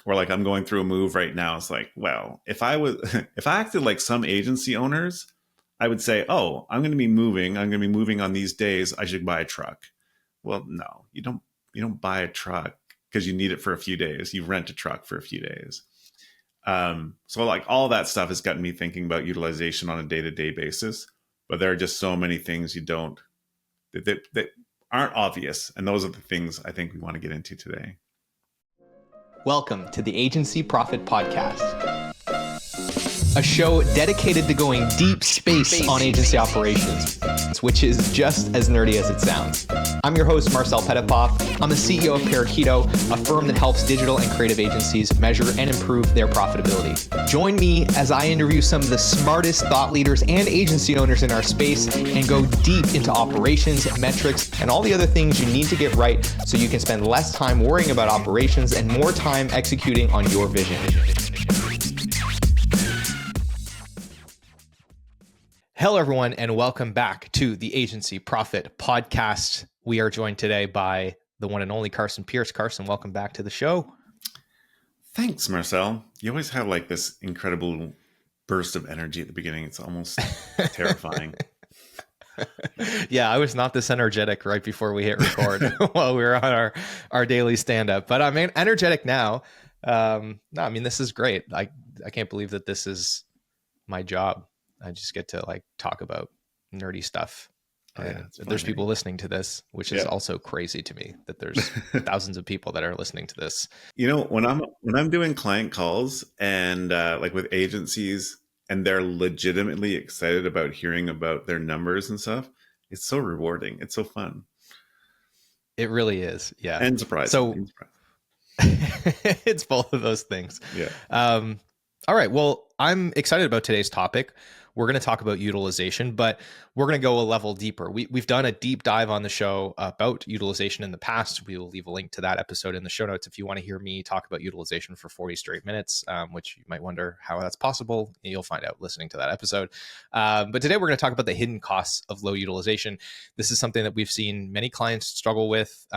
Or like I'm going through a move right now. It's like, well, if I acted like some agency owners, I would say, oh, I'm going to be moving on these days. I should buy a truck. Well, no, you don't buy a truck because you need it for a few days. You rent a truck for a few days. So like all that stuff has gotten me thinking about utilization on a day-to-day basis. But there are just so many things that aren't obvious. And those are the things I think we want to get into today. Welcome to the Agency Profit Podcast, a show dedicated to going deep space on agency operations, which is just as nerdy as it sounds. I'm your host, Marcel. I'm the CEO of Parakeeto, a firm that helps digital and creative agencies measure and improve their profitability. Join me as I interview some of the smartest thought leaders and agency owners in our space and go deep into operations, metrics, and all the other things you need to get right so you can spend less time worrying about operations and more time executing on your vision. Hello, everyone, and welcome back to the Agency Profit Podcast. We are joined today by the one and only Carson Pierce. Carson, welcome back to the show. Thanks, Marcel. You always have like this incredible burst of energy at the beginning. It's almost terrifying. Yeah, I was not this energetic right before we hit record while we were on our daily stand-up, but I'm energetic now. No, I mean, this is great. I can't believe that this is my job. I just get to like talk about nerdy stuff. There's people listening to this, which is also crazy to me that there's thousands of people that are listening to this. You know, when I'm doing client calls and like with agencies and they're legitimately excited about hearing about their numbers and stuff, it's so rewarding. It's so fun. It really is. Yeah. And surprising. So it's both of those things. Yeah. All right. Well, I'm excited about today's topic. We're going to talk about utilization, but we're going to go a level deeper. We've done a deep dive on the show about utilization in the past. We will leave a link to that episode in the show notes if you want to hear me talk about utilization for 40 straight minutes, which you might wonder how that's possible. You'll find out listening to that episode. But today we're going to talk about the hidden costs of low utilization. This is something that we've seen many clients struggle with.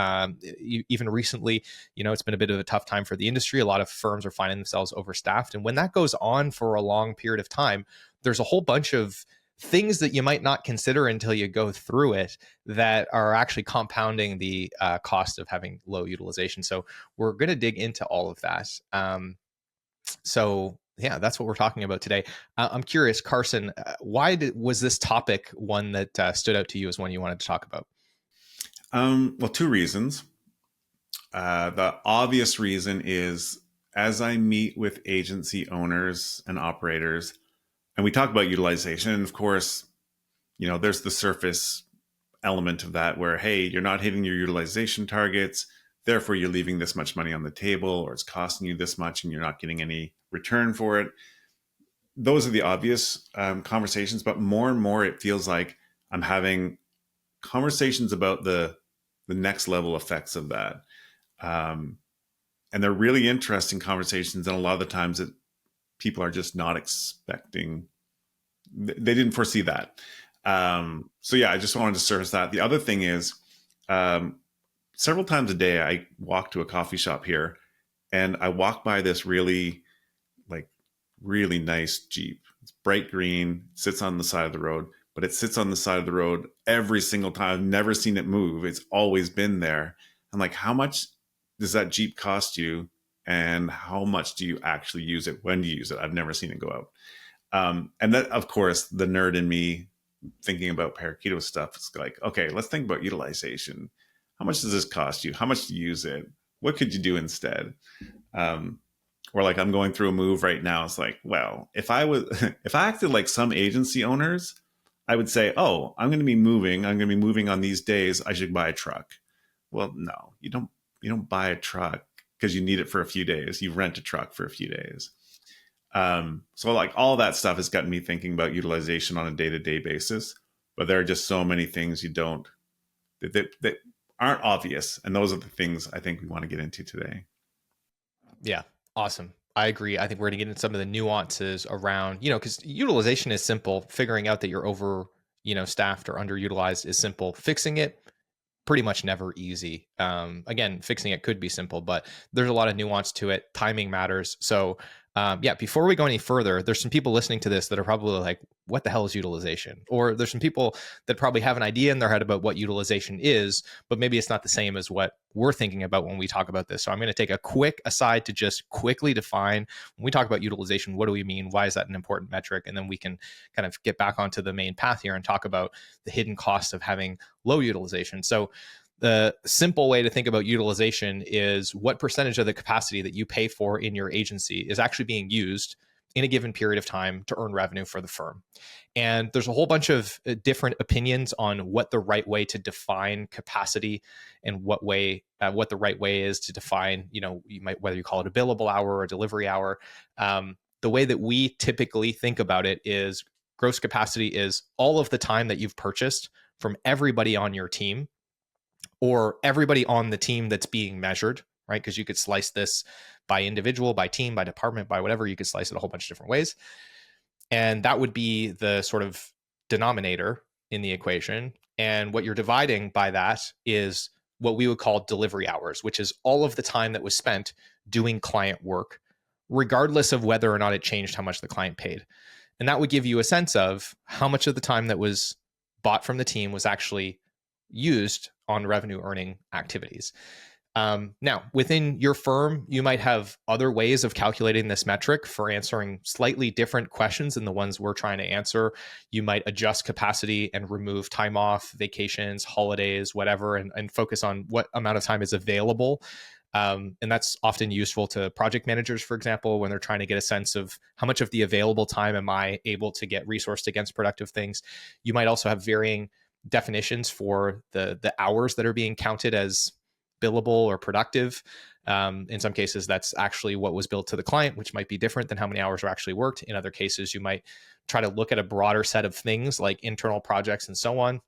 Even recently, it's been a bit of a tough time for the industry. A lot of firms are finding themselves overstaffed. And when that goes on for a long period of time, there's a whole bunch of things that you might not consider until you go through it that are actually compounding the cost of having low utilization. So we're going to dig into all of that. So yeah, that's what we're talking about today. I'm curious, Carson, why was this topic one that stood out to you as one you wanted to talk about? Well, two reasons. The obvious reason is as I meet with agency owners and operators, and we talk about utilization, and of course, there's the surface element of that where, hey, you're not hitting your utilization targets, therefore you're leaving this much money on the table, or it's costing you this much and you're not getting any return for it. Those are the obvious conversations, but more and more it feels like I'm having conversations about the next level effects of that. And they're really interesting conversations, and a lot of the times that people are just not expecting, they didn't foresee that. So yeah, I just wanted to surface that. The other thing is, several times a day, I walk to a coffee shop here and I walk by this really nice Jeep. It's bright green, sits on the side of the road, but it sits on the side of the road every single time. I've never seen it move. It's always been there. I'm like, how much does that Jeep cost you? And how much do you actually use it? When do you use it? I've never seen it go out. And that, of course, the nerd in me thinking about Parakeeto stuff, it's like, okay, let's think about utilization. How much does this cost you? How much do you use it? What could you do instead? Or like I'm going through a move right now. It's like, well, if I acted like some agency owners, I would say, oh, I'm going to be moving on these days. I should buy a truck. Well, no, you don't buy a truck because you need it for a few days. You rent a truck for a few days. So like all that stuff has gotten me thinking about utilization on a day-to-day basis, but there are just so many things that aren't obvious. And those are the things I think we want to get into today. Yeah. Awesome. I agree. I think we're going to get into some of the nuances around, because utilization is simple. Figuring out that you're over, staffed or underutilized is simple. Fixing it, pretty much never easy. Again, fixing it could be simple, but there's a lot of nuance to it. Timing matters. So, yeah, before we go any further, there's some people listening to this that are probably like, what the hell is utilization? Or there's some people that probably have an idea in their head about what utilization is, but maybe it's not the same as what we're thinking about when we talk about this. So I'm going to take a quick aside to just quickly define when we talk about utilization, what do we mean? Why is that an important metric? And then we can kind of get back onto the main path here and talk about the hidden costs of having low utilization. So the simple way to think about utilization is what percentage of the capacity that you pay for in your agency is actually being used in a given period of time to earn revenue for the firm. And there's a whole bunch of different opinions on what the right way to define capacity and what the right way is to define, you might, whether you call it a billable hour or a delivery hour. The way that we typically think about it is gross capacity is all of the time that you've purchased from everybody on your team or everybody on the team that's being measured, right? Because you could slice this by individual, by team, by department, by whatever. You could slice it a whole bunch of different ways. And that would be the sort of denominator in the equation. And what you're dividing by that is what we would call delivery hours, which is all of the time that was spent doing client work, regardless of whether or not it changed how much the client paid. And that would give you a sense of how much of the time that was bought from the team was actually used on revenue earning activities. Now, within your firm, you might have other ways of calculating this metric for answering slightly different questions than the ones we're trying to answer. You might adjust capacity and remove time off, vacations, holidays, whatever, and focus on what amount of time is available. And that's often useful to project managers, for example, when they're trying to get a sense of how much of the available time am I able to get resourced against productive things. You might also have varying definitions for the hours that are being counted as billable or productive. In some cases, that's actually what was billed to the client, which might be different than how many hours were actually worked. In other cases, you might try to look at a broader set of things like internal projects and so on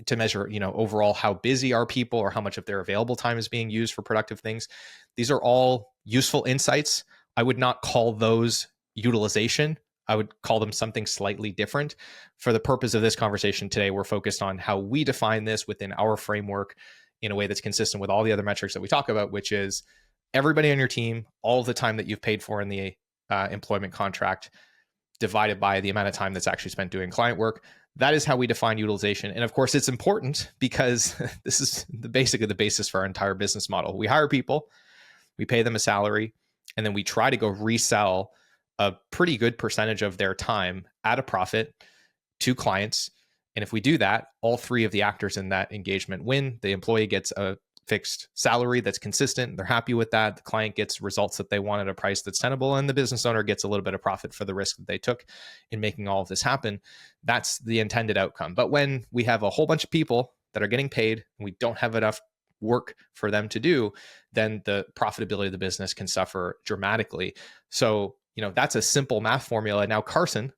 to measure, overall how busy are people or how much of their available time is being used for productive things. These are all useful insights. I would not call those utilization. I would call them something slightly different. For the purpose of this conversation today, we're focused on how we define this within our framework in a way that's consistent with all the other metrics that we talk about, which is everybody on your team, all of the time that you've paid for in the employment contract, divided by the amount of time that's actually spent doing client work. That is how we define utilization. And of course, it's important because this is basically the basis for our entire business model. We hire people, we pay them a salary, and then we try to go resell a pretty good percentage of their time at a profit to clients. And if we do that, all three of the actors in that engagement win. The employee gets a fixed salary that's consistent. They're happy with that. The client gets results that they want at a price that's tenable, and the business owner gets a little bit of profit for the risk that they took in making all of this happen. That's the intended outcome. But when we have a whole bunch of people that are getting paid and we don't have enough work for them to do, then the profitability of the business can suffer dramatically. So, that's a simple math formula. Now, Carson,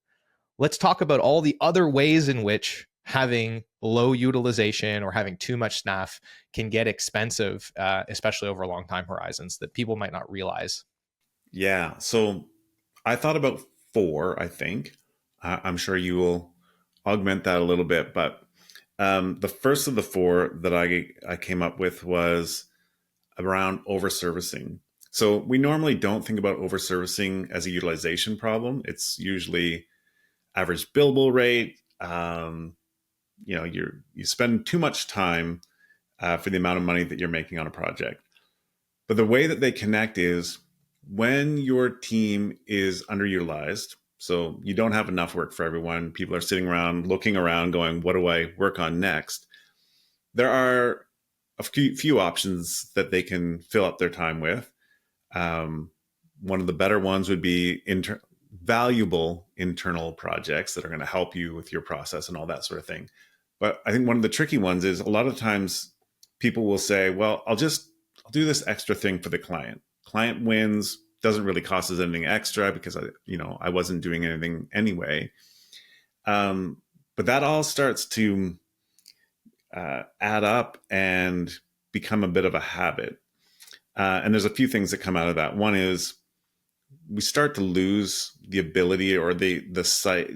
let's talk about all the other ways in which having low utilization or having too much staff can get expensive, especially over long time horizons that people might not realize. Yeah. So I thought about four, I think. I'm sure you will augment that a little bit. But the first of the four that I came up with was around overservicing. So we normally don't think about overservicing as a utilization problem. It's usually average billable rate. You spend too much time for the amount of money that you're making on a project. But the way that they connect is when your team is underutilized, so you don't have enough work for everyone, people are sitting around, looking around, going, what do I work on next? There are a few options that they can fill up their time with. One of the better ones would be valuable internal projects that are going to help you with your process and all that sort of thing. But I think one of the tricky ones is a lot of times people will say, well, I'll do this extra thing for the client. Client wins, doesn't really cost us anything extra because I wasn't doing anything anyway. But that all starts to add up and become a bit of a habit. And there's a few things that come out of that. One is we start to lose the ability or the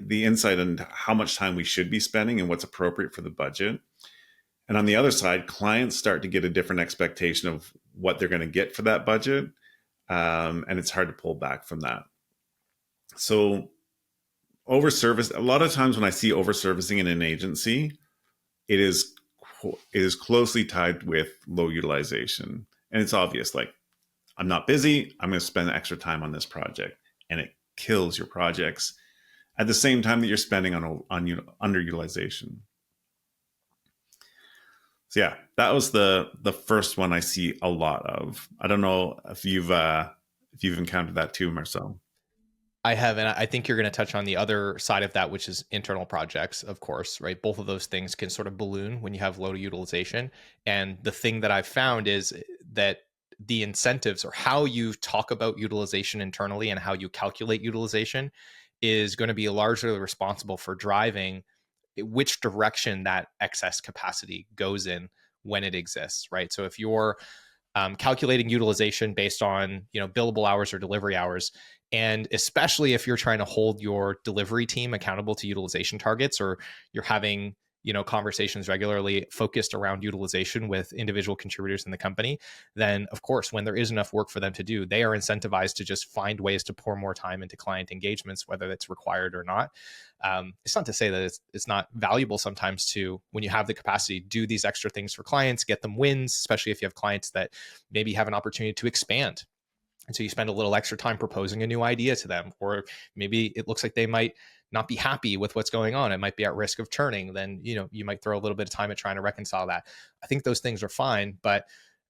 insight into how much time we should be spending and what's appropriate for the budget. And on the other side, clients start to get a different expectation of what they're going to get for that budget. And it's hard to pull back from that. So over service, a lot of times when I see over servicing in an agency, it is it is closely tied with low utilization. And it's obvious, like, I'm not busy, I'm going to spend extra time on this project. And it kills your projects at the same time that you're spending on underutilization. So yeah, that was the first one I see a lot of. I don't know if you've encountered that too, Marcel. I have, and I think you're going to touch on the other side of that, which is internal projects, of course, right? Both of those things can sort of balloon when you have low utilization. And the thing that I've found is that the incentives or how you talk about utilization internally and how you calculate utilization is going to be largely responsible for driving which direction that excess capacity goes in when it exists, right? So if you're calculating utilization based on billable hours or delivery hours, and especially if you're trying to hold your delivery team accountable to utilization targets, or you're having conversations regularly focused around utilization with individual contributors in the company, then of course when there is enough work for them to do, they are incentivized to just find ways to pour more time into client engagements, whether it's required or not. It's not to say that it's not valuable sometimes to, when you have the capacity, do these extra things for clients, get them wins, especially if you have clients that maybe have an opportunity to expand. And so you spend a little extra time proposing a new idea to them, or maybe it looks like they might not be happy with what's going on. It might be at risk of churning. Then, you might throw a little bit of time at trying to reconcile that. I think those things are fine, but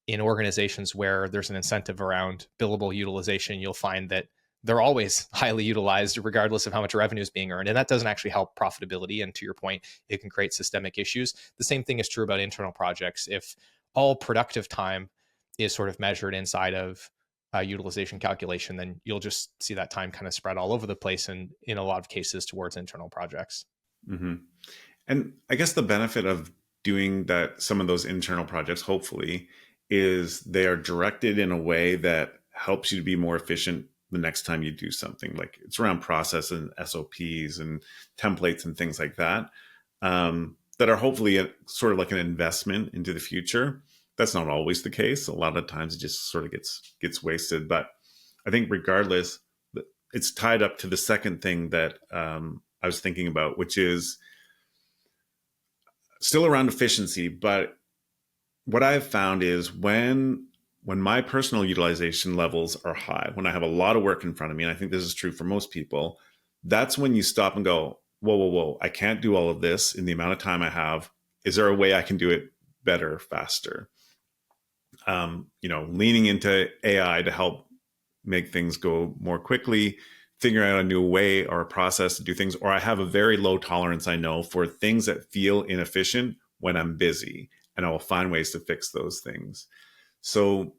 in organizations where there's an incentive around billable utilization, you'll find that they're always highly utilized regardless of how much revenue is being earned. And that doesn't actually help profitability. And to your point, it can create systemic issues. The same thing is true about internal projects. If all productive time is sort of measured inside of utilization calculation, then you'll just see that time kind of spread all over the place, and in a lot of cases towards internal projects. Mm-hmm. And I guess the benefit of doing that, some of those internal projects, hopefully, is they are directed in a way that helps you to be more efficient the next time you do something. Like, it's around process and SOPs and templates and things like that, that are hopefully sort of like an investment into the future. That's not always the case. A lot of times it just sort of gets wasted. But I think regardless, it's tied up to the second thing that I was thinking about, which is still around efficiency. But what I've found is when my personal utilization levels are high, when I have a lot of work in front of me, and I think this is true for most people, that's when you stop and go, whoa, whoa, whoa, I can't do all of this in the amount of time I have. Is there a way I can do it better, faster? Leaning into AI to help make things go more quickly, figuring out a new way or a process to do things. Or I have a very low tolerance, I know, for things that feel inefficient when I'm busy, and I will find ways to fix those things. So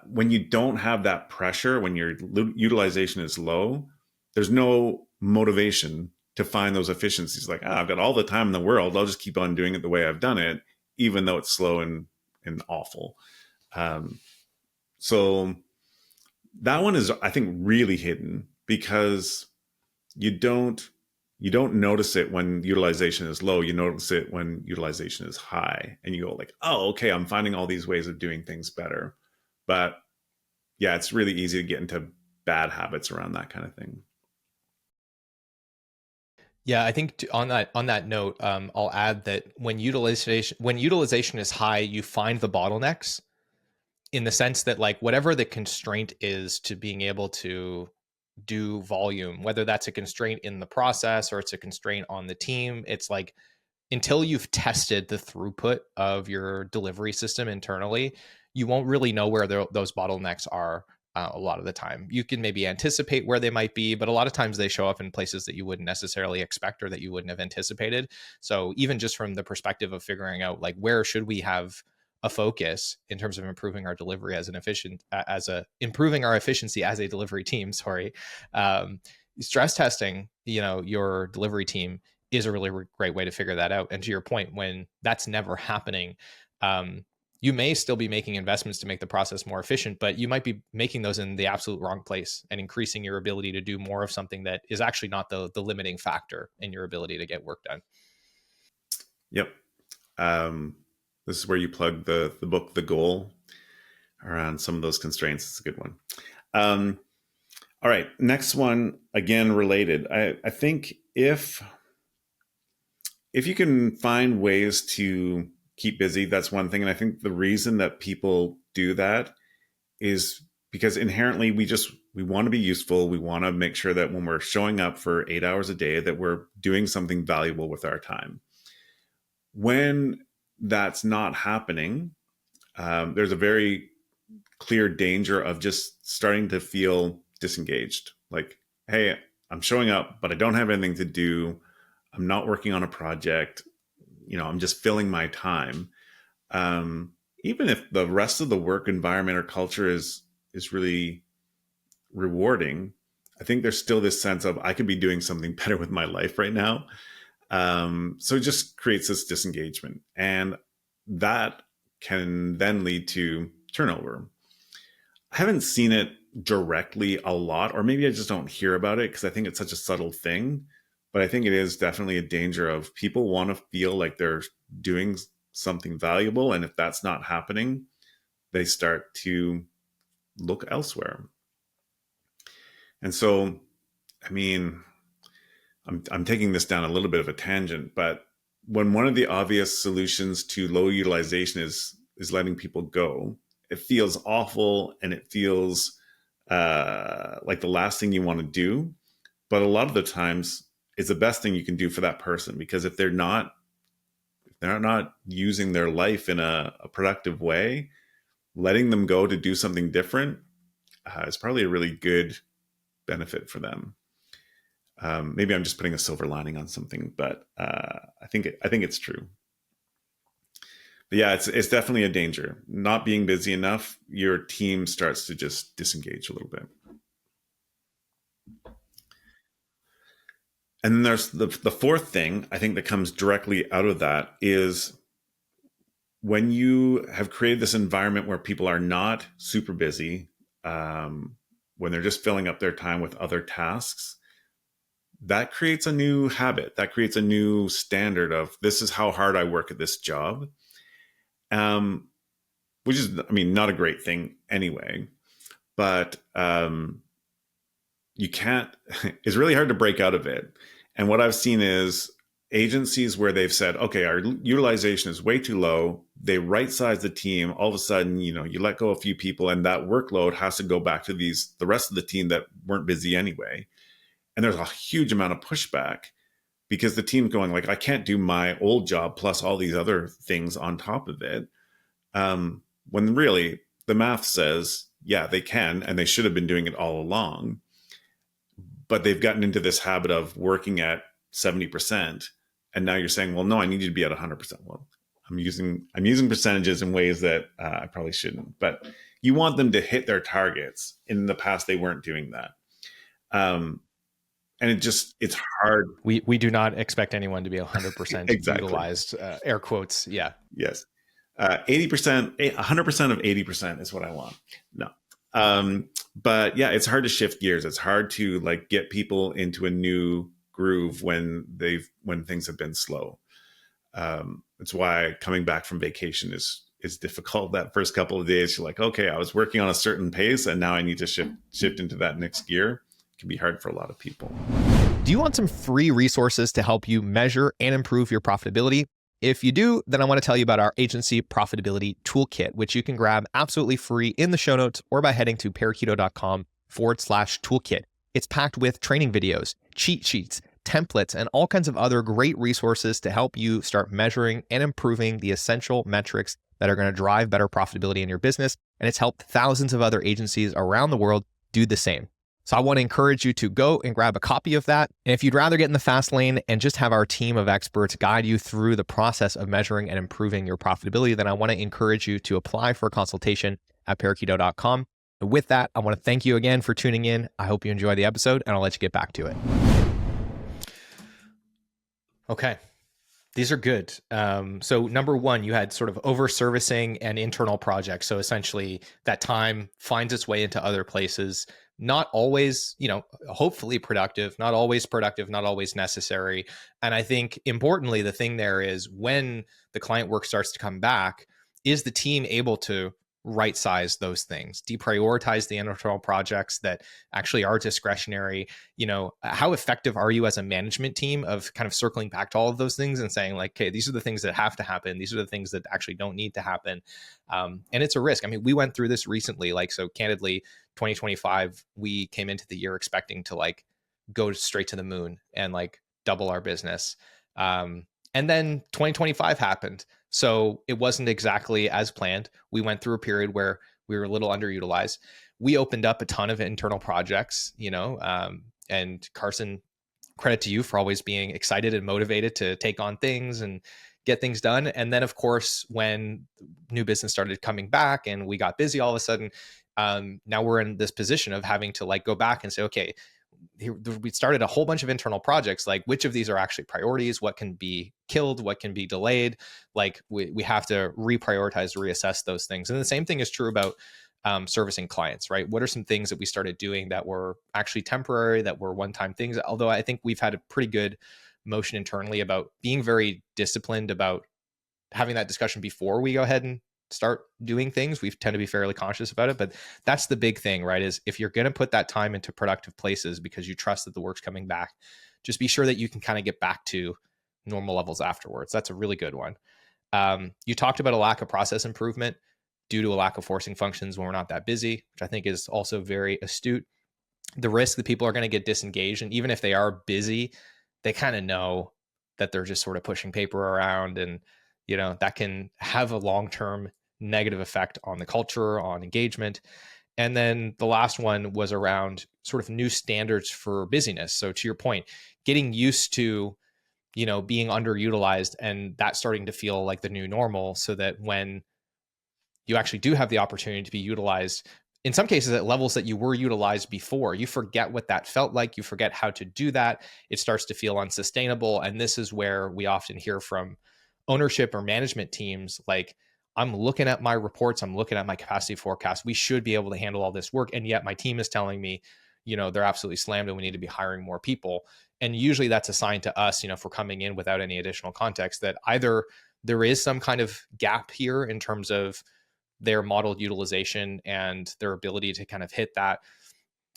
when you don't have that pressure, when your utilization is low, there's no motivation to find those efficiencies. Like, I've got all the time in the world, I'll just keep on doing it the way I've done it, even though it's slow and awful. So that one is, I think, really hidden, because you don't notice it when utilization is low. You notice it when utilization is high, and you go like, oh, okay, I'm finding all these ways of doing things better. But yeah, it's really easy to get into bad habits around that kind of thing. Yeah, I think on that note, I'll add that when utilization is high, you find the bottlenecks, in the sense that, like, whatever the constraint is to being able to do volume, whether that's a constraint in the process or it's a constraint on the team, it's like, until you've tested the throughput of your delivery system internally, you won't really know where those bottlenecks are. A lot of the time, you can maybe anticipate where they might be, but a lot of times they show up in places that you wouldn't necessarily expect or that you wouldn't have anticipated. So even just from the perspective of figuring out, like, where should we have a focus in terms of improving our delivery improving our efficiency as a delivery team, sorry, stress testing, your delivery team is a really great way to figure that out. And to your point, when that's never happening, you may still be making investments to make the process more efficient, but you might be making those in the absolute wrong place and increasing your ability to do more of something that is actually not the limiting factor in your ability to get work done. Yep. This is where you plug the book, The Goal, around some of those constraints. It's a good one. All right, next one, again related. I think if you can find ways to keep busy, that's one thing. And I think the reason that people do that is because inherently we want to be useful. We want to make sure that when we're showing up for 8 hours a day, that we're doing something valuable with our time. When that's not happening, there's a very clear danger of just starting to feel disengaged. Like, hey, I'm showing up, but I don't have anything to do. I'm not working on a project. I'm just filling my time. Even if the rest of the work environment or culture is really rewarding, I think there's still this sense of I could be doing something better with my life right now. So it just creates this disengagement, and that can then lead to turnover. I haven't seen it directly a lot, or maybe I just don't hear about it because I think it's such a subtle thing. But I think it is definitely a danger of people want to feel like they're doing something valuable. And if that's not happening, they start to look elsewhere. And so, I mean, I'm taking this down a little bit of a tangent, but when one of the obvious solutions to low utilization is letting people go, it feels awful and it feels like the last thing you want to do. But a lot of the times, it's the best thing you can do for that person, because if they're not using their life in a productive way, letting them go to do something different is probably a really good benefit for them. Maybe I'm just putting a silver lining on something, but I think it's true. But yeah, it's definitely a danger. Not being busy enough, your team starts to just disengage a little bit. And then there's the fourth thing I think that comes directly out of that is when you have created this environment where people are not super busy, when they're just filling up their time with other tasks, that creates a new habit. That creates a new standard of this is how hard I work at this job, which is, I mean, not a great thing anyway. But you can't, it's really hard to break out of it. And what I've seen is agencies where they've said, okay, our utilization is way too low. They right size the team. All of a sudden, you let go a few people and that workload has to go back to the rest of the team that weren't busy anyway. And there's a huge amount of pushback because the team's going like, I can't do my old job plus all these other things on top of it. When really the math says, yeah, they can, and they should have been doing it all along. But they've gotten into this habit of working at 70%. And now you're saying, well, no, I need you to be at 100%. Well, I'm using percentages in ways that I probably shouldn't. But you want them to hit their targets. In the past, they weren't doing that. And it's hard. We do not expect anyone to be 100% Exactly. utilized, air quotes. Yeah. Yes. 80%, 100% of 80% is what I want. No. But yeah, it's hard to shift gears. It's hard to like get people into a new groove when things have been slow. It's why coming back from vacation is difficult. That first couple of days, you're like, okay, I was working on a certain pace and now I need to shift into that next gear. It can be hard for a lot of people. Do you want some free resources to help you measure and improve your profitability? If you do, then I want to tell you about our agency profitability toolkit, which you can grab absolutely free in the show notes or by heading to parakeeto.com/toolkit. It's packed with training videos, cheat sheets, templates, and all kinds of other great resources to help you start measuring and improving the essential metrics that are going to drive better profitability in your business. And it's helped thousands of other agencies around the world do the same. So I want to encourage you to go and grab a copy of that. And if you'd rather get in the fast lane and just have our team of experts guide you through the process of measuring and improving your profitability, then I want to encourage you to apply for a consultation at parakeeto.com. And with that, I want to thank you again for tuning in. I hope you enjoy the episode, and I'll let you get back to it. Okay. These are good. So number one, you had sort of overservicing and internal projects. So essentially that time finds its way into other places, not always, hopefully productive, not always productive, not always necessary. And I think importantly, the thing there is when the client work starts to come back, is the team able to right size those things, deprioritize the internal projects that actually are discretionary? How effective are you as a management team of kind of circling back to all of those things and saying like, okay, these are the things that have to happen, these are the things that actually don't need to happen. And it's a risk. I mean, we went through this recently, like, so candidly, 2025, we came into the year expecting to like go straight to the moon and like double our business. And then 2025 happened. So it wasn't exactly as planned. We went through a period where we were a little underutilized. We opened up a ton of internal projects, and Carson, credit to you for always being excited and motivated to take on things and get things done. And then, of course, when new business started coming back and we got busy all of a sudden, now we're in this position of having to like go back and say, okay, we started a whole bunch of internal projects, like which of these are actually priorities, what can be killed, what can be delayed. Like we have to reprioritize, reassess those things. And the same thing is true about servicing clients, right? What are some things that we started doing that were actually temporary, that were one-time things? Although I think we've had a pretty good motion internally about being very disciplined about having that discussion before we go ahead and start doing things. We tend to be fairly conscious about it, but that's the big thing, right? Is if you're going to put that time into productive places because you trust that the work's coming back, just be sure that you can kind of get back to normal levels afterwards. That's a really good one. You talked about a lack of process improvement due to a lack of forcing functions when we're not that busy, which I think is also very astute. The risk that people are going to get disengaged, and even if they are busy, they kind of know that they're just sort of pushing paper around, and that can have a long-term negative effect on the culture, on engagement. And then the last one was around sort of new standards for busyness. So to your point, getting used to, being underutilized and that starting to feel like the new normal, so that when you actually do have the opportunity to be utilized, in some cases at levels that you were utilized before, you forget what that felt like. You forget how to do that. It starts to feel unsustainable. And this is where we often hear from ownership or management teams like, I'm looking at my reports, I'm looking at my capacity forecast, we should be able to handle all this work, and yet my team is telling me they're absolutely slammed and we need to be hiring more people. And usually that's a sign to us, if we're coming in without any additional context, that either there is some kind of gap here in terms of their modeled utilization and their ability to kind of hit that.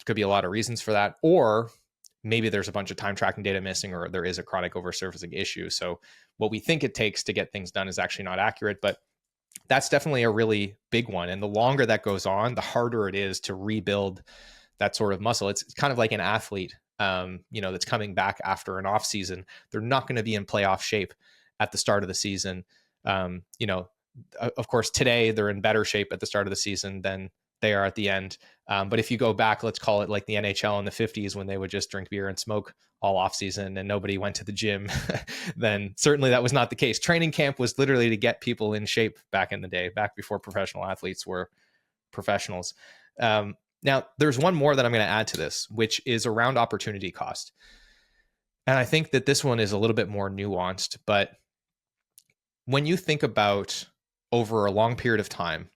Could be a lot of reasons for that, or maybe there's a bunch of time tracking data missing, or there is a chronic oversurfacing issue. So what we think it takes to get things done is actually not accurate, but that's definitely a really big one. And the longer that goes on, the harder it is to rebuild that sort of muscle. It's kind of like an athlete, that's coming back after an off season. They're not going to be in playoff shape at the start of the season. Of course, today they're in better shape at the start of the season than they are at the end. But if you go back, let's call it like the NHL in the 50s when they would just drink beer and smoke all off season and nobody went to the gym, then certainly that was not the case. Training camp was literally to get people in shape back in the day, back before professional athletes were professionals. Now, there's one more that I'm going to add to this, which is around opportunity cost. And I think that this one is a little bit more nuanced, but when you think about over a long period of time,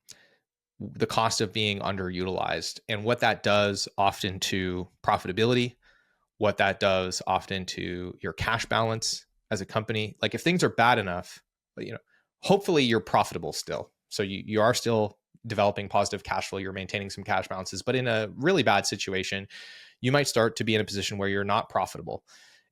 the cost of being underutilized and what that does often to profitability, what that does often to your cash balance as a company. Like if things are bad enough, hopefully you're profitable still. So you are still developing positive cash flow, you're maintaining some cash balances, but in a really bad situation, you might start to be in a position where you're not profitable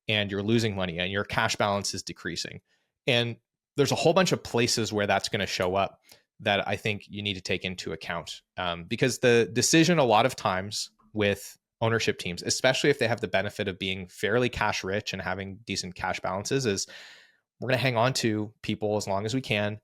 and you're losing money and your cash balance is decreasing. And there's a whole bunch of places where that's going to show up that I think you need to take into account, because the decision a lot of times with ownership teams, especially if they have the benefit of being fairly cash rich and having decent cash balances, is we're going to hang on to people as long as we can.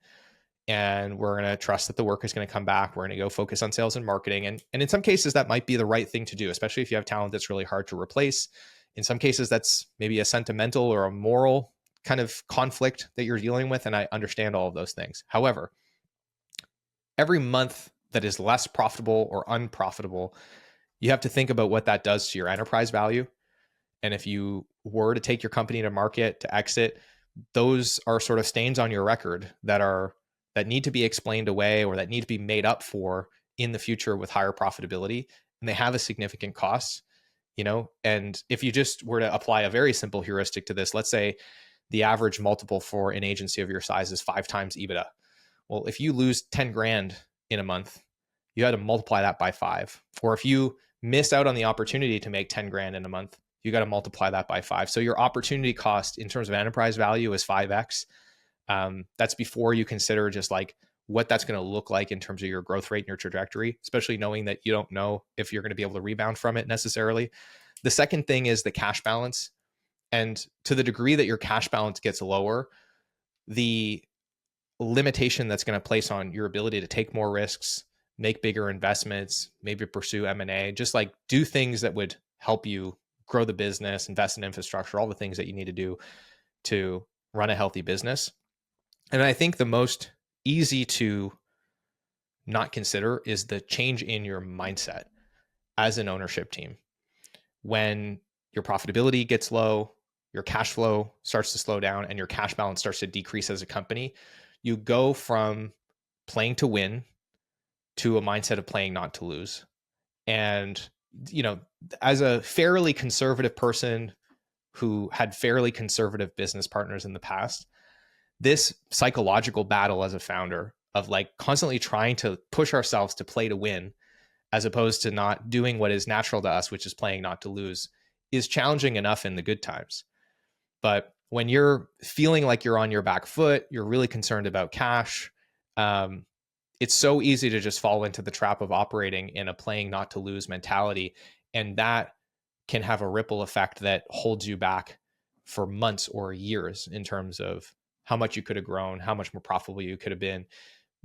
And we're going to trust that the work is going to come back. We're going to go focus on sales and marketing. And in some cases, that might be the right thing to do, especially if you have talent that's really hard to replace. In some cases, that's maybe a sentimental or a moral kind of conflict that you're dealing with. And I understand all of those things. However, every month that is less profitable or unprofitable, you have to think about what that does to your enterprise value. And if you were to take your company to market, to exit, those are sort of stains on your record that need to be explained away or that need to be made up for in the future with higher profitability. and they have a significant cost, and if you just were to apply a very simple heuristic to this, let's say the average multiple for an agency of your size is 5 times EBITDA. Well, if you lose 10 grand in a month, you had to multiply that by 5. Or if you miss out on the opportunity to make 10 grand in a month, you got to multiply that by 5. So your opportunity cost in terms of enterprise value is 5x. That's before you consider just like what that's going to look like in terms of your growth rate and your trajectory, especially knowing that you don't know if you're going to be able to rebound from it necessarily. The second thing is the cash balance. And to the degree that your cash balance gets lower, the limitation that's going to place on your ability to take more risks, make bigger investments, maybe pursue M&A, just like do things that would help you grow the business, invest in infrastructure, all the things that you need to do to run a healthy business. And I think the most easy to not consider is the change in your mindset as an ownership team. When your profitability gets low, your cash flow starts to slow down, and your cash balance starts to decrease as a company, you go from playing to win to a mindset of playing not to lose. And, as a fairly conservative person who had fairly conservative business partners in the past, this psychological battle as a founder of like constantly trying to push ourselves to play to win as opposed to not doing what is natural to us, which is playing not to lose, is challenging enough in the good times. But when you're feeling like you're on your back foot, you're really concerned about cash, it's so easy to just fall into the trap of operating in a playing not to lose mentality. And that can have a ripple effect that holds you back for months or years in terms of how much you could have grown, how much more profitable you could have been,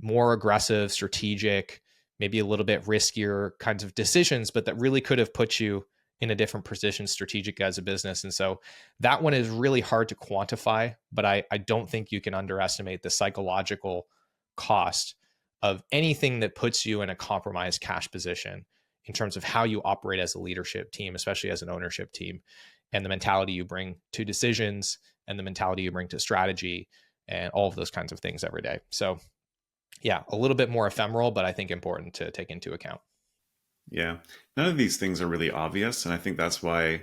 more aggressive, strategic, maybe a little bit riskier kinds of decisions, but that really could have put you in a different position strategic as a business. And so that one is really hard to quantify, but I don't think you can underestimate the psychological cost of anything that puts you in a compromised cash position in terms of how you operate as a leadership team, especially as an ownership team, and the mentality you bring to decisions and the mentality you bring to strategy and all of those kinds of things every day. So yeah, a little bit more ephemeral, but I think important to take into account. Yeah. None of these things are really obvious. And I think that's why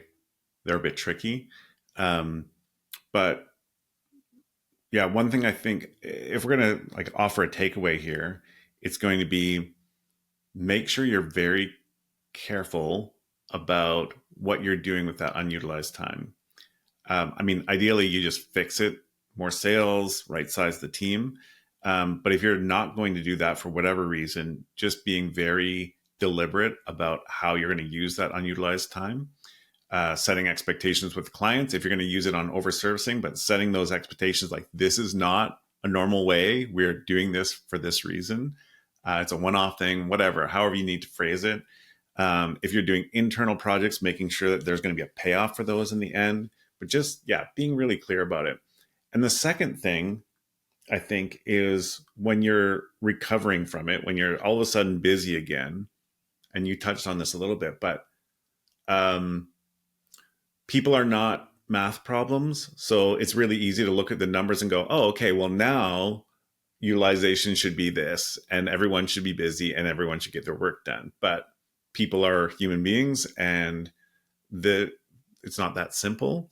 they're a bit tricky. Um, but yeah, one thing I think if we're going to like offer a takeaway here, it's going to be make sure you're very careful about what you're doing with that unutilized time. I mean, ideally, you just fix it, more sales, right size the team. But if you're not going to do that for whatever reason, just being very deliberate about how you're going to use that unutilized time, setting expectations with clients. If you're going to use it on overservicing, but setting those expectations like this is not a normal way. We're doing this for this reason. It's a one-off thing, whatever, however you need to phrase it. If you're doing internal projects, making sure that there's going to be a payoff for those in the end, but just, yeah, being really clear about it. And the second thing I think is when you're recovering from it, when you're all of a sudden busy again, and you touched on this a little bit, but um, people are not math problems. So it's really easy to look at the numbers and go, oh, okay, well, now utilization should be this, and everyone should be busy and everyone should get their work done. But people are human beings, and it's not that simple.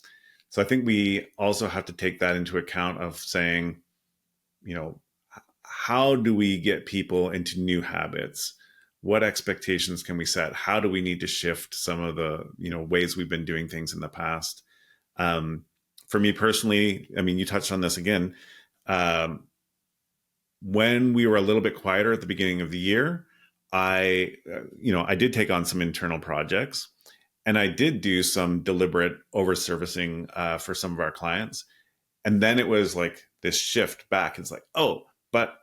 So I think we also have to take that into account of saying, you know, how do we get people into new habits? What expectations can we set? How do we need to shift some of the, ways we've been doing things in the past? For me personally, I mean, you touched on this again. Um, when we were a little bit quieter at the beginning of the year, I did take on some internal projects, and I did do some deliberate over servicing for some of our clients. And then it was like this shift back. It's like, oh, but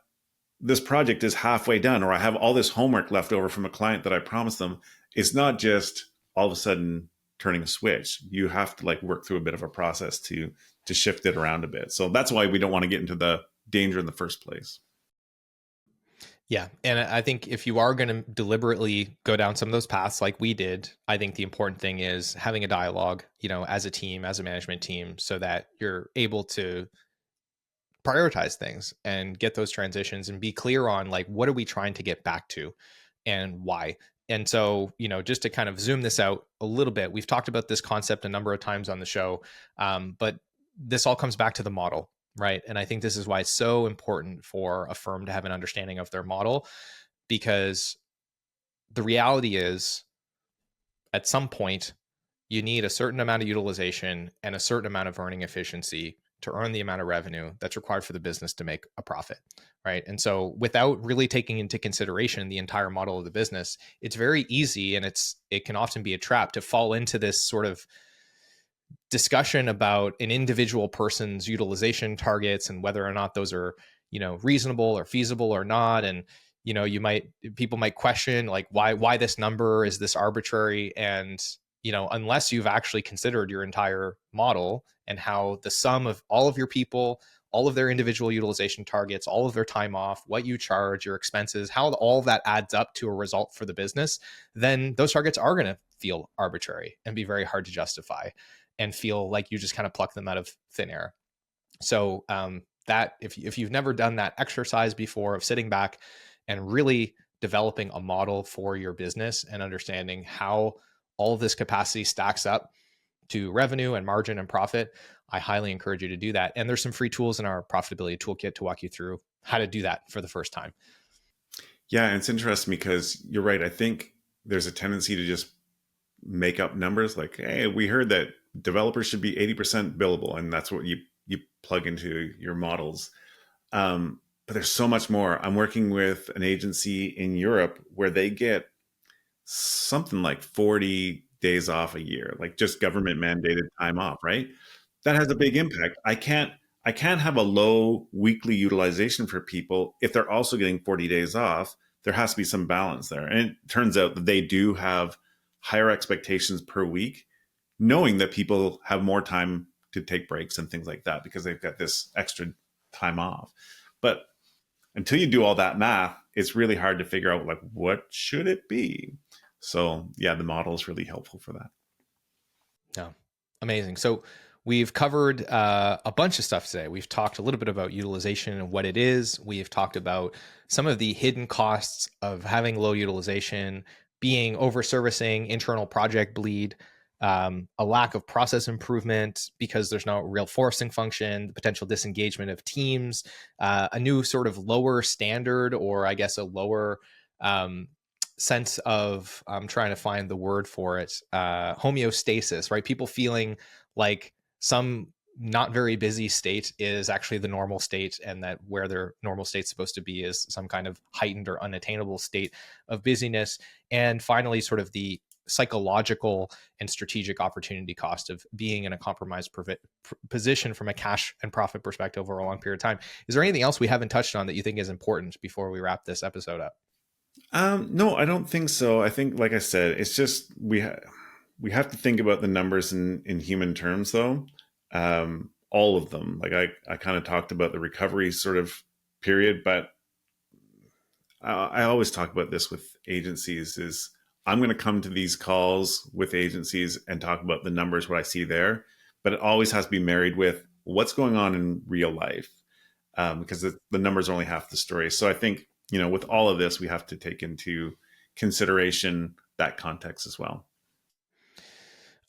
this project is halfway done, or I have all this homework left over from a client that I promised them. It's not just all of a sudden turning a switch. You have to like work through a bit of a process to shift it around a bit. So that's why we don't want to get into the danger in the first place. Yeah. And I think if you are going to deliberately go down some of those paths like we did, I think the important thing is having a dialogue, as a team, as a management team, so that you're able to prioritize things and get those transitions and be clear on like, what are we trying to get back to and why? And so, just to kind of zoom this out a little bit, we've talked about this concept a number of times on the show, but this all comes back to the model, right? And I think this is why it's so important for a firm to have an understanding of their model, because the reality is at some point, you need a certain amount of utilization and a certain amount of earning efficiency to earn the amount of revenue that's required for the business to make a profit, right? And so without really taking into consideration the entire model of the business, it's very easy, and it can often be a trap to fall into this sort of discussion about an individual person's utilization targets and whether or not those are, reasonable or feasible or not. And people might question, like, why this number, is this arbitrary? And unless you've actually considered your entire model and how the sum of all of your people, all of their individual utilization targets, all of their time off, what you charge, your expenses, how all of that adds up to a result for the business, then those targets are going to feel arbitrary and be very hard to justify and feel like you just kind of pluck them out of thin air. So that if you've never done that exercise before of sitting back and really developing a model for your business and understanding how all of this capacity stacks up to revenue and margin and profit, I highly encourage you to do that. And there's some free tools in our profitability toolkit to walk you through how to do that for the first time. Yeah, and it's interesting because you're right. I think there's a tendency to just make up numbers like, hey, we heard that developers should be 80% billable, and that's what you plug into your models. But there's so much more. I'm working with an agency in Europe where they get something like 40 days off a year, like just government mandated time off, right? That has a big impact. I can't have a low weekly utilization for people if they're also getting 40 days off. There has to be some balance there. And it turns out that they do have higher expectations per week, knowing that people have more time to take breaks and things like that because they've got this extra time off. But until you do all that math, it's really hard to figure out, like, what should it be? So yeah, the model is really helpful for that. No, amazing. So we've covered a bunch of stuff today. We've talked a little bit about utilization and what it is. We've talked about some of the hidden costs of having low utilization, being overservicing, internal project bleed, a lack of process improvement because there's no real forcing function, the potential disengagement of teams, a new sort of lower standard, or I guess a lower sense of, I'm trying to find the word for it, homeostasis, right? People feeling like some not very busy state is actually the normal state, and that where their normal state's supposed to be is some kind of heightened or unattainable state of busyness. And finally, sort of the psychological and strategic opportunity cost of being in a compromised position from a cash and profit perspective over a long period of time. Is there anything else we haven't touched on that you think is important before we wrap this episode up? No, I don't think so. I think, like I said, it's just we have to think about the numbers in human terms, though. All of them. Like I kind of talked about the recovery sort of period, but I always talk about this with agencies is I'm going to come to these calls with agencies and talk about the numbers, what I see there, but it always has to be married with what's going on in real life, because the numbers are only half the story. So I think, with all of this, we have to take into consideration that context as well.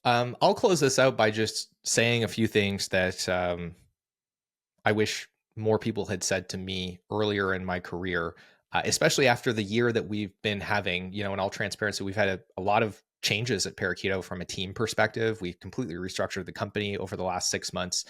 I'll close this out by just saying a few things that I wish more people had said to me earlier in my career, especially after the year that we've been having. In all transparency, we've had a lot of changes at Parakeeto from a team perspective. We've completely restructured the company over the last 6 months.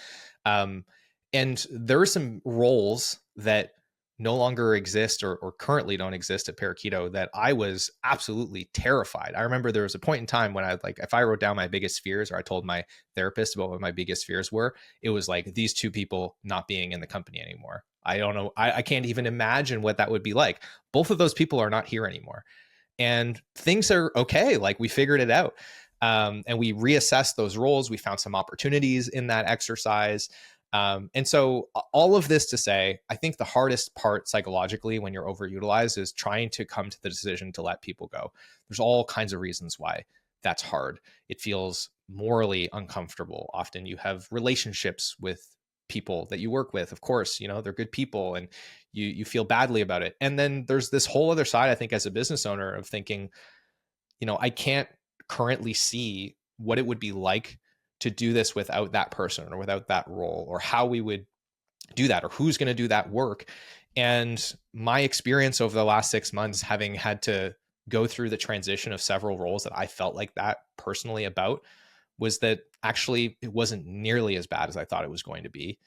And there are some roles that no longer exist or currently don't exist at Parakeeto that I was absolutely terrified. I remember there was a point in time when if I wrote down my biggest fears, or I told my therapist about what my biggest fears were, it was like these two people not being in the company anymore. I don't know. I can't even imagine what that would be like. Both of those people are not here anymore. And things are okay. Like, we figured it out. And we reassessed those roles. We found some opportunities in that exercise. And so all of this to say, I think the hardest part psychologically when you're overutilized is trying to come to the decision to let people go. There's all kinds of reasons why that's hard. It feels morally uncomfortable. Often you have relationships with people that you work with. Of course, they're good people, and you feel badly about it. And then there's this whole other side, I think, as a business owner, of thinking, I can't currently see what it would be like to do this without that person or without that role, or how we would do that, or who's going to do that work. And my experience over the last 6 months, having had to go through the transition of several roles that I felt like that personally about, was that actually it wasn't nearly as bad as I thought it was going to be.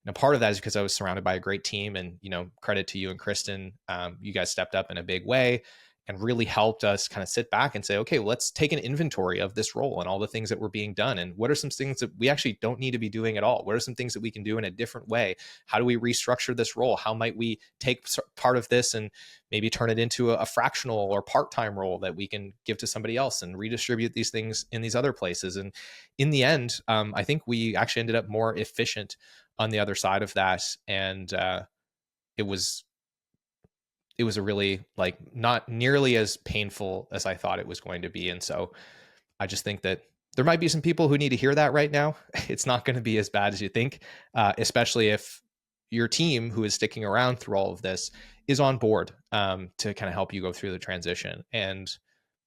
And a part of that is because I was surrounded by a great team, and credit to you and Kristen, you guys stepped up in a big way and really helped us kind of sit back and say, okay, well, let's take an inventory of this role and all the things that were being done, and what are some things that we actually don't need to be doing at all. What are some things that we can do in a different way? How do we restructure this role? How might we take part of this and maybe turn it into a fractional or part-time role that we can give to somebody else and redistribute these things in these other places? And in the end, I think we actually ended up more efficient on the other side of that. And it was a really, like, not nearly as painful as I thought it was going to be. And so I just think that there might be some people who need to hear that right now. It's not going to be as bad as you think, especially if your team, who is sticking around through all of this, is on board to kind of help you go through the transition. And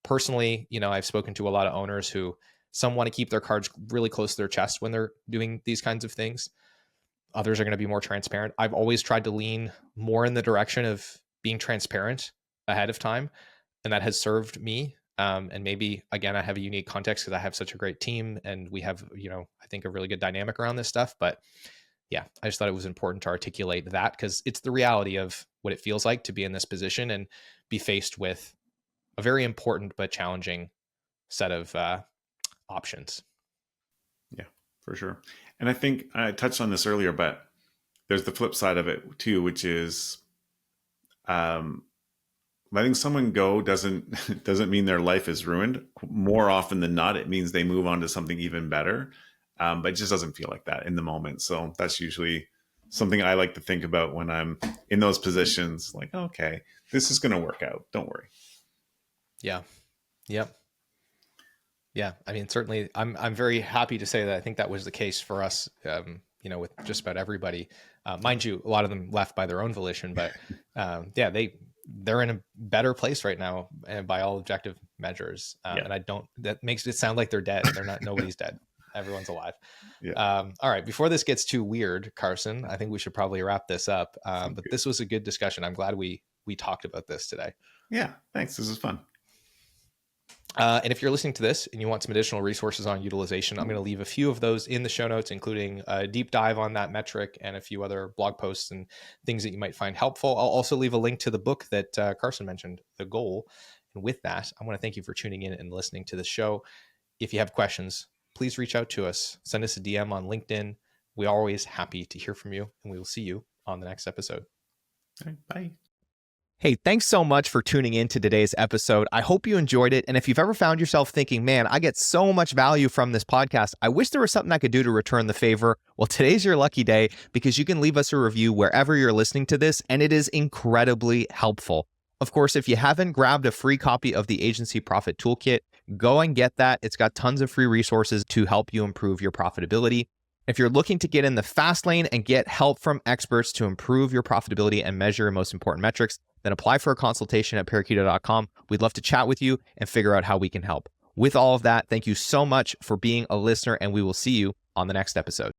personally, I've spoken to a lot of owners who, some want to keep their cards really close to their chest when they're doing these kinds of things. Others are going to be more transparent. I've always tried to lean more in the direction of being transparent ahead of time, and that has served me. And maybe, again, I have a unique context because I have such a great team, and we have, I think, a really good dynamic around this stuff. But yeah, I just thought it was important to articulate that, because it's the reality of what it feels like to be in this position and be faced with a very important but challenging set of options. Yeah, for sure. And I think I touched on this earlier, but there's the flip side of it too, which is letting someone go doesn't mean their life is ruined. More often than not, it means they move on to something even better. But it just doesn't feel like that in the moment. So that's usually something I like to think about when I'm in those positions. Like, okay, this is going to work out. Don't worry. Yeah. Yep. Yeah. I mean, certainly I'm very happy to say that I think that was the case for us, with just about everybody. Mind you, a lot of them left by their own volition, but yeah, they're in a better place right now, by all objective measures. And that makes it sound like they're dead. They're not. Nobody's dead. Everyone's alive. Yeah. All right. Before this gets too weird, Carson, I think we should probably wrap this up. But this was a good discussion. I'm glad we talked about this today. Yeah. Thanks. This is fun. And if you're listening to this and you want some additional resources on utilization, I'm going to leave a few of those in the show notes, including a deep dive on that metric and a few other blog posts and things that you might find helpful. I'll also leave a link to the book that Carson mentioned, The Goal. And with that, I want to thank you for tuning in and listening to the show. If you have questions, please reach out to us. Send us a DM on LinkedIn. We're always happy to hear from you, and we will see you on the next episode. All right, bye. Hey, thanks so much for tuning in to today's episode. I hope you enjoyed it. And if you've ever found yourself thinking, man, I get so much value from this podcast, I wish there was something I could do to return the favor. Well, today's your lucky day, because you can leave us a review wherever you're listening to this, and it is incredibly helpful. Of course, if you haven't grabbed a free copy of the Agency Profit Toolkit, go and get that. It's got tons of free resources to help you improve your profitability. If you're looking to get in the fast lane and get help from experts to improve your profitability and measure your most important metrics, then apply for a consultation at Parakeeto.com. We'd love to chat with you and figure out how we can help. With all of that, thank you so much for being a listener, and we will see you on the next episode.